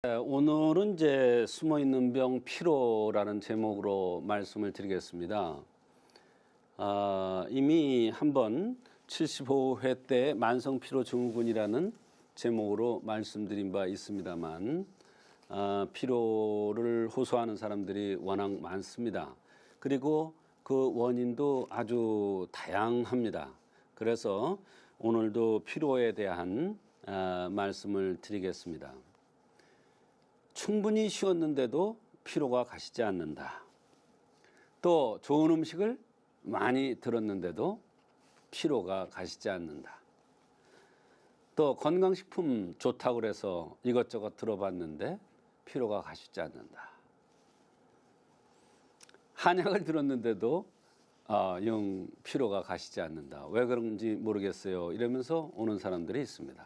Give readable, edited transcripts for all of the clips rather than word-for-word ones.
오늘은 이제 숨어있는 병 피로라는 제목으로 말씀을 드리겠습니다. 이미 한번 75회 때 만성피로 증후군이라는 제목으로 말씀드린 바 있습니다만 피로를 호소하는 사람들이 워낙 많습니다. 그리고 그 원인도 아주 다양합니다. 그래서 오늘도 피로에 대한 말씀을 드리겠습니다. 충분히 쉬었는데도 피로가 가시지 않는다. 또 좋은 음식을 많이 들었는데도 피로가 가시지 않는다. 또 건강식품 좋다고 그래서 이것저것 들어봤는데 피로가 가시지 않는다. 한약을 들었는데도 영 피로가 가시지 않는다. 왜 그런지 모르겠어요. 이러면서 오는 사람들이 있습니다.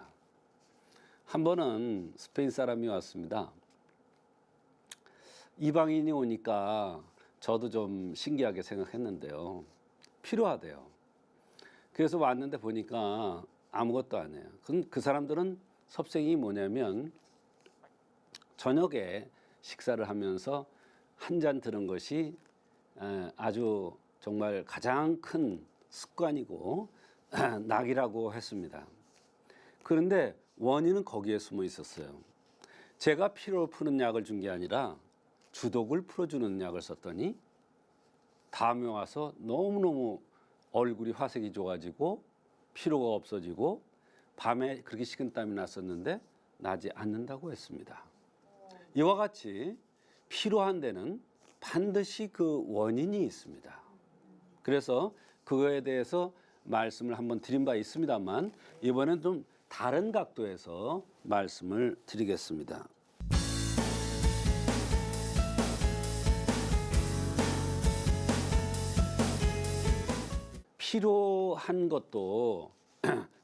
한 번은 스페인 사람이 왔습니다. 이방인이 오니까 저도 좀 신기하게 생각했는데요. 필요하대요. 그래서 왔는데 보니까 아무것도 안 해요. 그 사람들은 섭생이 뭐냐면 저녁에 식사를 하면서 한 잔 들은 것이 아주 정말 가장 큰 습관이고 낙이라고 했습니다. 그런데 원인은 거기에 숨어 있었어요. 제가 피로를 푸는 약을 준 게 아니라 주독을 풀어주는 약을 썼더니 다음에 와서 너무너무 얼굴이 화색이 좋아지고 피로가 없어지고 밤에 그렇게 식은땀이 났었는데 나지 않는다고 했습니다. 이와 같이 피로한 데는 반드시 그 원인이 있습니다. 그래서 그거에 대해서 말씀을 한번 드린 바 있습니다만 이번엔 좀 다른 각도에서 말씀을 드리겠습니다. 피로한 것도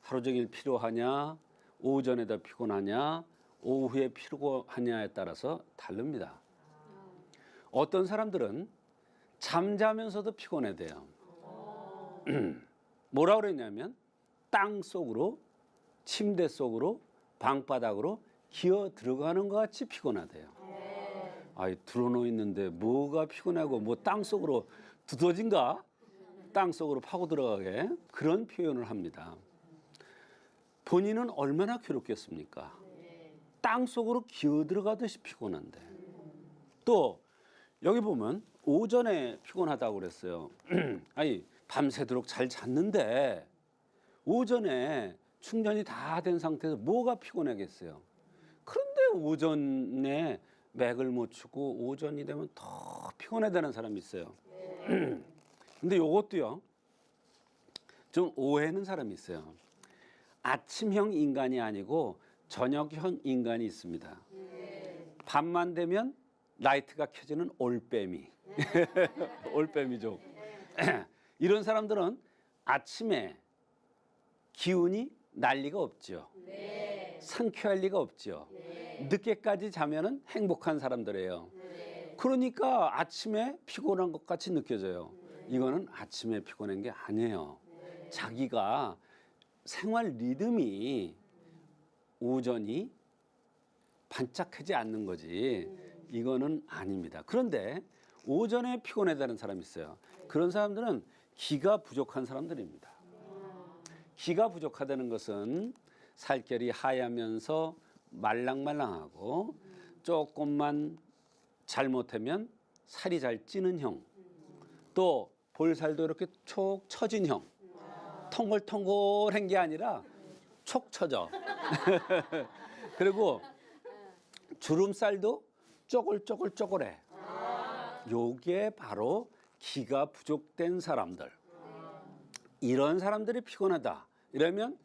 하루 종일 피로하냐, 오전에다 피곤하냐, 오후에 피로하냐에 따라서 다릅니다. 어떤 사람들은 잠자면서도 피곤해돼요. 뭐라 그랬냐면 땅 속으로, 침대 속으로, 방바닥으로 기어 들어가는 것 같이 피곤하대요. 아이, 들어놓여 있는데 뭐가 피곤하고 뭐 땅 속으로 두더진가? 땅 속으로 파고 들어가게 그런 표현을 합니다. 본인은 얼마나 괴롭겠습니까? 땅 속으로 기어 들어가듯이 피곤한데. 또 여기 보면 오전에 피곤하다고 그랬어요. 아니, 밤새도록 잘 잤는데 오전에 충전이 다 된 상태에서 뭐가 피곤하겠어요. 그런데 오전에 맥을 못 추고 오전이 되면 더 피곤해지는 사람이 있어요. 근데 요것도요, 좀 오해하는 사람이 있어요. 아침형 인간이 아니고 저녁형 인간이 있습니다. 밤만 되면 라이트가 켜지는 올빼미. 올빼미족. 이런 사람들은 아침에 기운이 날 리가 없죠. 상쾌할 리가 없죠. 늦게까지 자면은 행복한 사람들이에요. 그러니까 아침에 피곤한 것 같이 느껴져요. 이거는 아침에 피곤한 게 아니에요. 자기가 생활 리듬이 오전이 반짝하지 않는 거지 이거는 아닙니다. 그런데 오전에 피곤하다는 사람이 있어요. 그런 사람들은 기가 부족한 사람들입니다. 기가 부족하다는 것은 살결이 하얗면서 말랑말랑하고 조금만 잘못하면 살이 잘 찌는 형, 또 볼살도 이렇게 촉 처진 형, 통글통글한 게 아니라 촉 처져. 그리고 주름살도 쪼글쪼글쪼글해. 요게 바로 기가 부족된 사람들. 이런 사람들이 피곤하다. 이러면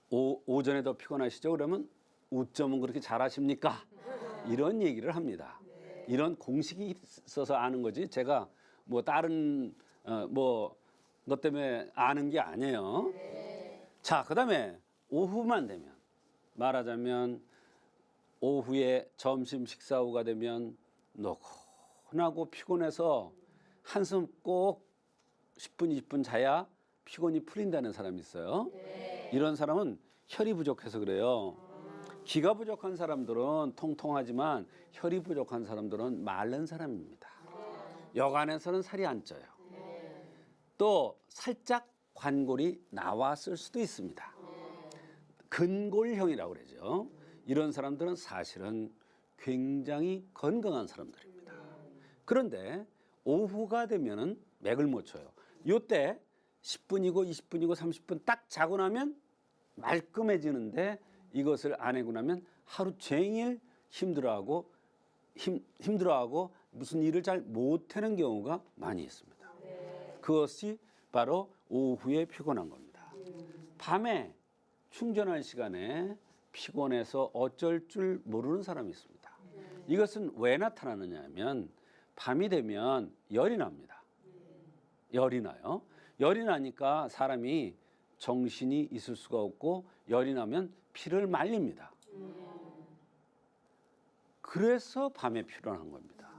오전에 더 피곤하시죠? 그러면 우점은 그렇게 잘하십니까? 이런 얘기를 합니다. 이런 공식이 있어서 아는 거지 제가 뭐 다른 것 때문에 아는 게 아니에요. 자, 그다음에 오후만 되면 말하자면 오후에 점심 식사 후가 되면 노곤하고 피곤해서 한숨 꼭 10분, 20분 자야 피곤이 풀린다는 사람이 있어요. 이런 사람은 혈이 부족해서 그래요. 기가 부족한 사람들은 통통하지만 혈이 부족한 사람들은 마른 사람입니다. 여간에서는 살이 안 쪄요. 또 살짝 관골이 나왔을 수도 있습니다. 근골형이라고 그러죠. 이런 사람들은 사실은 굉장히 건강한 사람들입니다. 그런데 오후가 되면은 맥을 못 쳐요. 요때 10분이고 20분이고 30분 딱 자고 나면 말끔해지는데 이것을 안 하고 나면 하루 종일 힘들어하고 무슨 일을 잘 못하는 경우가 많이 있습니다. 그것이 바로 오후에 피곤한 겁니다. 밤에 충전할 시간에 피곤해서 어쩔 줄 모르는 사람이 있습니다. 이것은 왜 나타나느냐 하면 밤이 되면 열이 납니다. 열이 나요. 열이 나니까 사람이 정신이 있을 수가 없고 열이 나면 피를 말립니다. 그래서 밤에 피곤한 겁니다.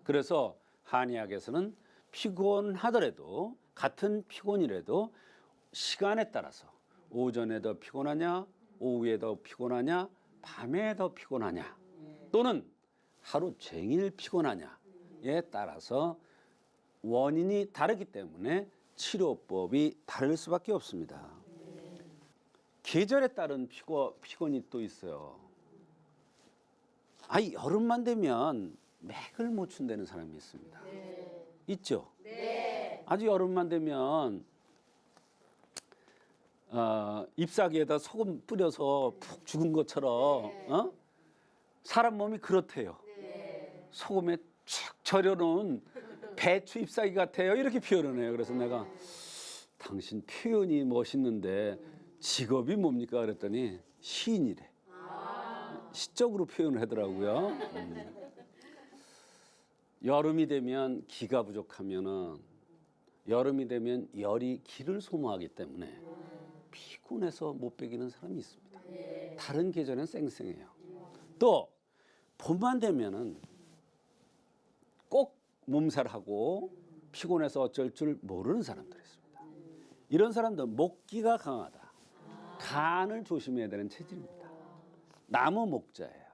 그래서 한의학에서는 피곤하더라도 같은 피곤이라도 시간에 따라서 오전에 더 피곤하냐, 오후에 더 피곤하냐, 밤에 더 피곤하냐, 또는 하루 종일 피곤하냐에 따라서 원인이 다르기 때문에 치료법이 다를 수밖에 없습니다. 계절에 따른 피곤이 또 있어요. 여름만 되면 맥을 못 춘다는 사람이 있습니다. 있죠? 아주 여름만 되면 잎사귀에다 소금 뿌려서 푹 죽은 것처럼 사람 몸이 그렇대요. 소금에 쭉 절여놓은 배추 잎사귀 같아요. 이렇게 표현을 해요. 그래서 내가 당신 표현이 멋있는데 직업이 뭡니까? 그랬더니 시인이래. 시적으로 표현을 하더라고요. 여름이 되면 기가 부족하면은 여름이 되면 열이 기를 소모하기 때문에 피곤해서 못 베기는 사람이 있습니다. 다른 계절은 쌩쌩해요. 또 봄만 되면은 꼭 몸살하고 피곤해서 어쩔 줄 모르는 사람들이 있습니다. 이런 사람들 목기가 강하다. 간을 조심해야 되는 체질입니다. 나무 목자예요.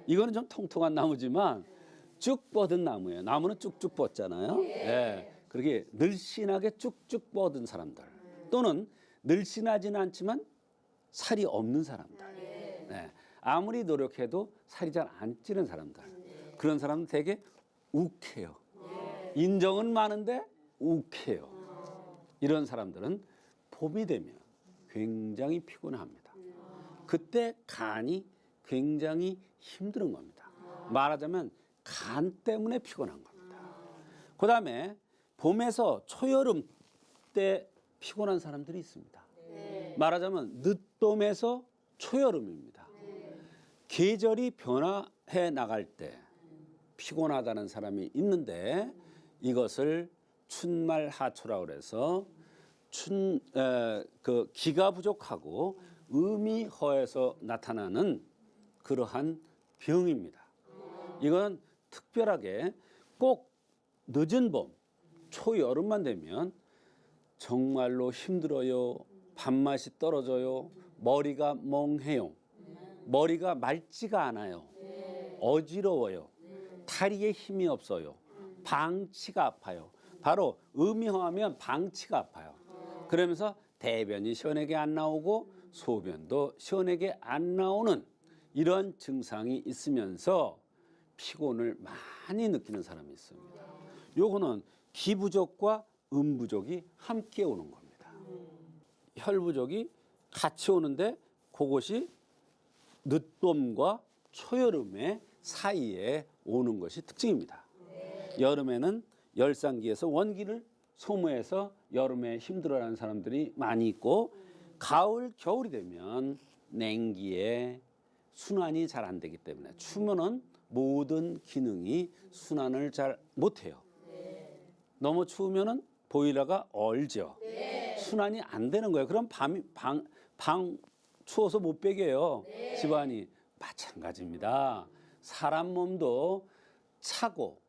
이거는 좀 통통한 나무지만 쭉 뻗은 나무예요. 나무는 쭉쭉 뻗잖아요. 네. 그렇게 늘씬하게 쭉쭉 뻗은 사람들, 또는 늘씬하지는 않지만 살이 없는 사람들, 네. 아무리 노력해도 살이 잘 안 찌는 사람들, 그런 사람은 되게 욱해요. 인정은 많은데 욱해요. 이런 사람들은 봄이 되면 굉장히 피곤합니다. 그때 간이 굉장히 힘든 겁니다. 말하자면 간 때문에 피곤한 겁니다. 그 다음에 봄에서 초여름 때 피곤한 사람들이 있습니다. 말하자면 늦봄에서 초여름입니다. 계절이 변화해 나갈 때 피곤하다는 사람이 있는데 이것을 춘말하초라고 그래서 기가 부족하고 음이 허해서 나타나는 그러한 병입니다. 이건 특별하게 꼭 늦은 봄, 초여름만 되면 정말로 힘들어요. 밥맛이 떨어져요. 머리가 멍해요. 머리가 맑지가 않아요. 어지러워요. 다리에 힘이 없어요. 방치가 아파요. 바로 음이허하면 방치가 아파요. 그러면서 대변이 시원하게 안 나오고 소변도 시원하게 안 나오는 이런 증상이 있으면서 피곤을 많이 느끼는 사람이 있습니다. 요거는 기 부족과 음 부족이 함께 오는 겁니다. 혈 부족이 같이 오는데 그것이 늦봄과 초여름의 사이에 오는 것이 특징입니다. 여름에는 열상기에서 원기를 소모해서 여름에 힘들어하는 사람들이 많이 있고, 가을, 겨울이 되면 냉기에 순환이 잘 안 되기 때문에 추우면은 모든 기능이 순환을 잘 못해요. 너무 추우면은 보일러가 얼죠. 순환이 안 되는 거예요. 그럼 방 추워서 못 베겨요. 집안이 마찬가지입니다. 사람 몸도 차고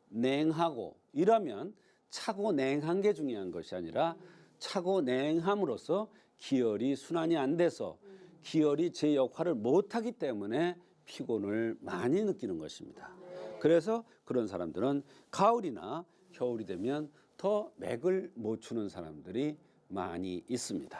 냉하고 이러면 차고 냉한 게 중요한 것이 아니라 차고 냉함으로써 기혈이 순환이 안 돼서 기혈이 제 역할을 못하기 때문에 피곤을 많이 느끼는 것입니다. 그래서 그런 사람들은 가을이나 겨울이 되면 더 맥을 못 추는 사람들이 많이 있습니다.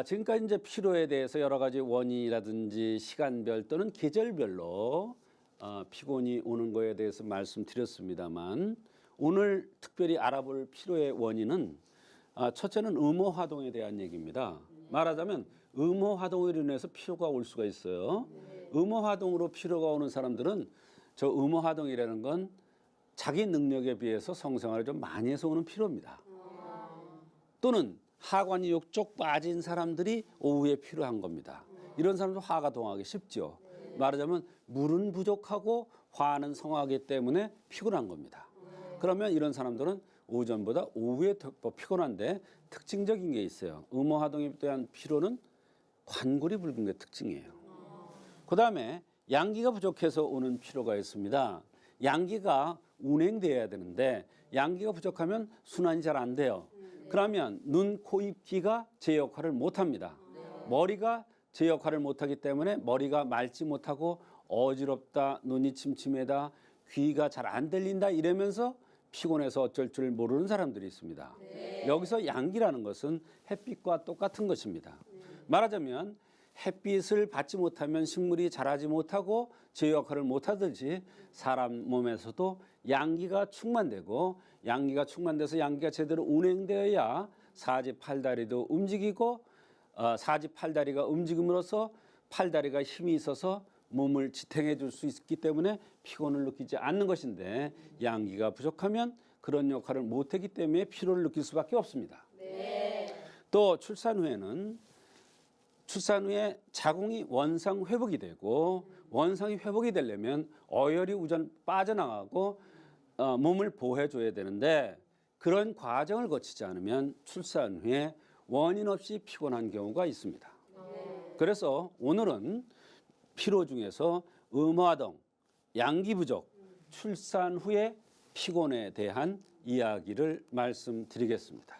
지금까지 이제 피로에 대해서 여러 가지 원인이라든지 시간별 또는 계절별로 피곤이 오는 거에 대해서 말씀드렸습니다만, 오늘 특별히 알아볼 피로의 원인은 첫째는 음호화동에 대한 얘기입니다. 말하자면 음호화동으로 인해서 피로가 올 수가 있어요. 음호화동으로 피로가 오는 사람들은, 저 음호화동이라는 건 자기 능력에 비해서 성생활을 좀 많이 해서 오는 피로입니다. 또는 하관이 욕쪽 빠진 사람들이 오후에 피로한 겁니다. 이런 사람도 화가 동하기 쉽죠. 말하자면 물은 부족하고 화는 성하기 때문에 피곤한 겁니다. 그러면 이런 사람들은 오전보다 오후에 더 피곤한데, 특징적인 게 있어요. 음호화동에 대한 피로는 관골이 붉은 게 특징이에요. 그 다음에 양기가 부족해서 오는 피로가 있습니다. 양기가 운행돼야 되는데 양기가 부족하면 순환이 잘 안 돼요. 그러면 눈, 코, 입, 귀가 제 역할을 못합니다. 머리가 제 역할을 못하기 때문에 머리가 맑지 못하고 어지럽다, 눈이 침침하다, 귀가 잘 안 들린다 이러면서 피곤해서 어쩔 줄 모르는 사람들이 있습니다. 여기서 양기라는 것은 햇빛과 똑같은 것입니다. 말하자면 햇빛을 받지 못하면 식물이 자라지 못하고 제 역할을 못하듯이 사람 몸에서도 양기가 충만되고, 양기가 충만돼서 양기가 제대로 운행되어야 사지팔다리도 움직이고, 사지팔다리가 움직임으로써 팔다리가 힘이 있어서 몸을 지탱해 줄 수 있기 때문에 피곤을 느끼지 않는 것인데, 양기가 부족하면 그런 역할을 못하기 때문에 피로를 느낄 수밖에 없습니다. 또 출산 후에 자궁이 원상 회복이 되고, 원상이 회복이 되려면 어혈이 우선 빠져나가고 몸을 보호해 줘야 되는데, 그런 과정을 거치지 않으면 출산 후에 원인 없이 피곤한 경우가 있습니다. 그래서 오늘은 피로 중에서 음화동, 양기 부족, 출산 후에 피곤에 대한 이야기를 말씀드리겠습니다.